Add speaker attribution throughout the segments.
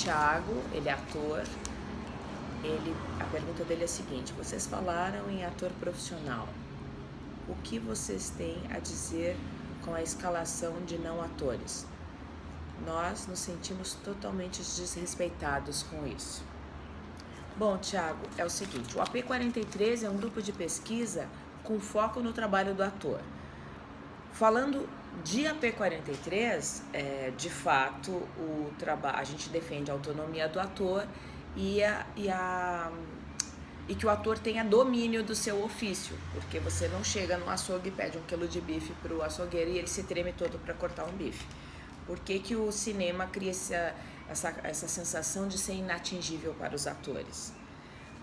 Speaker 1: Thiago, ele é ator. A pergunta dele é a seguinte: vocês falaram em ator profissional. O que vocês têm a dizer com a escalação de não atores? Nós nos sentimos totalmente desrespeitados com isso. Bom, Thiago, é o seguinte: o AP43 é um grupo de pesquisa com foco no trabalho do ator. Falando de AP43, de fato, a gente defende a autonomia do ator e que o ator tenha domínio do seu ofício, porque você não chega no açougue e pede 1 quilo de bife para o açougueiro e ele se treme todo para cortar um bife. Por que o cinema cria essa sensação de ser inatingível para os atores?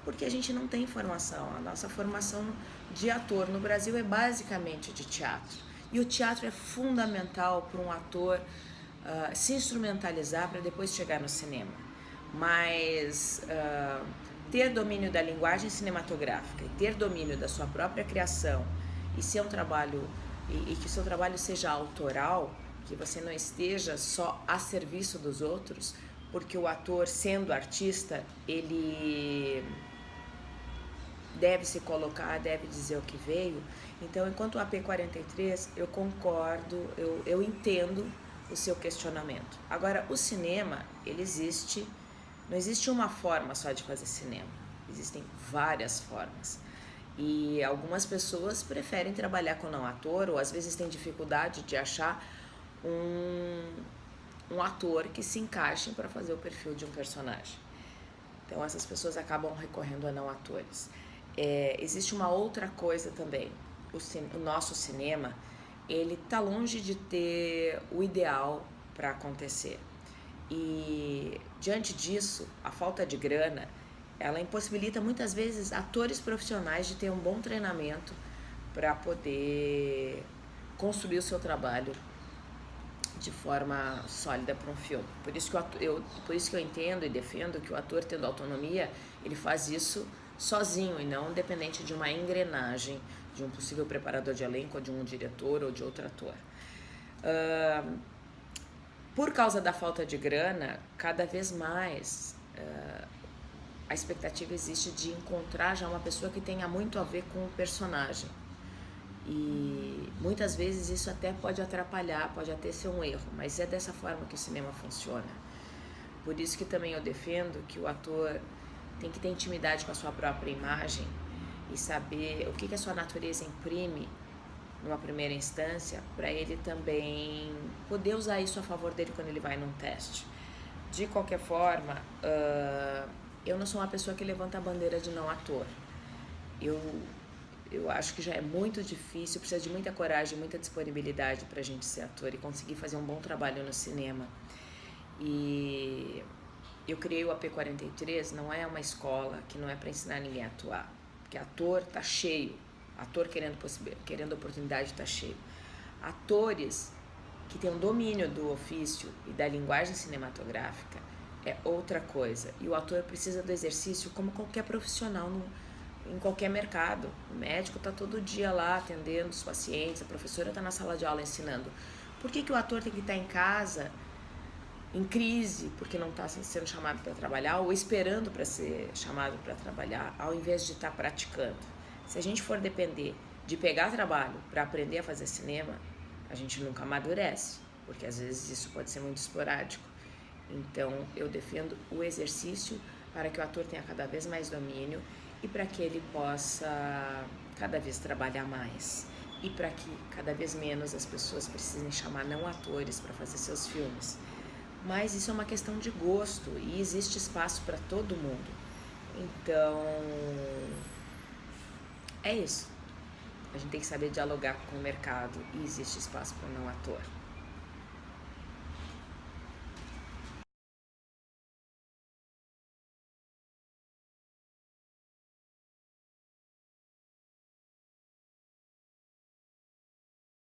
Speaker 1: Porque a gente não tem formação. A nossa formação de ator no Brasil é basicamente de teatro. E o teatro é fundamental para um ator se instrumentalizar para depois chegar no cinema. Mas ter domínio da linguagem cinematográfica e ter domínio da sua própria criação e ser um trabalho e que o seu trabalho seja autoral, que você não esteja só a serviço dos outros, porque o ator, sendo artista, ele deve se colocar, deve dizer o que veio. Então, enquanto o AP43, eu concordo, eu entendo o seu questionamento. Agora, o cinema, ele existe, não existe uma forma só de fazer cinema, existem várias formas. E algumas pessoas preferem trabalhar com não ator, ou às vezes têm dificuldade de achar um ator que se encaixe para fazer o perfil de um personagem. Então, essas pessoas acabam recorrendo a não atores. Existe uma outra coisa também. O nosso cinema, ele tá longe de ter o ideal para acontecer. E diante disso, a falta de grana, ela impossibilita muitas vezes atores profissionais de ter um bom treinamento para poder construir o seu trabalho de forma sólida para um filme. Por isso que eu entendo e defendo que o ator, tendo autonomia, ele faz isso sozinho e não dependente de uma engrenagem, de um possível preparador de elenco, ou de um diretor ou de outro ator. Por causa da falta de grana, cada vez mais a expectativa existe de encontrar já uma pessoa que tenha muito a ver com o personagem. E muitas vezes isso até pode atrapalhar, pode até ser um erro, mas é dessa forma que o cinema funciona. Por isso que também eu defendo que o ator tem que ter intimidade com a sua própria imagem e saber o que a sua natureza imprime numa primeira instância, para ele também poder usar isso a favor dele quando ele vai num teste. De qualquer forma, eu não sou uma pessoa que levanta a bandeira de não ator. Eu acho que já é muito difícil, precisa de muita coragem, muita disponibilidade para a gente ser ator e conseguir fazer um bom trabalho no cinema. E eu criei o AP43, não é uma escola, que não é para ensinar ninguém a atuar, porque ator tá cheio, ator querendo oportunidade tá cheio. Atores que têm um domínio do ofício e da linguagem cinematográfica é outra coisa, e o ator precisa do exercício como qualquer profissional em qualquer mercado. O médico está todo dia lá atendendo os pacientes, a professora está na sala de aula ensinando. Por que o ator tem que estar em casa, em crise, porque não está sendo chamado para trabalhar, ou esperando para ser chamado para trabalhar, ao invés de estar praticando? Se a gente for depender de pegar trabalho para aprender a fazer cinema, a gente nunca amadurece, porque às vezes isso pode ser muito esporádico. Então, eu defendo o exercício para que o ator tenha cada vez mais domínio e para que ele possa cada vez trabalhar mais e para que cada vez menos as pessoas precisem chamar não atores para fazer seus filmes. Mas isso é uma questão de gosto e existe espaço para todo mundo. Então, é isso. A gente tem que saber dialogar com o mercado e existe espaço para não ator.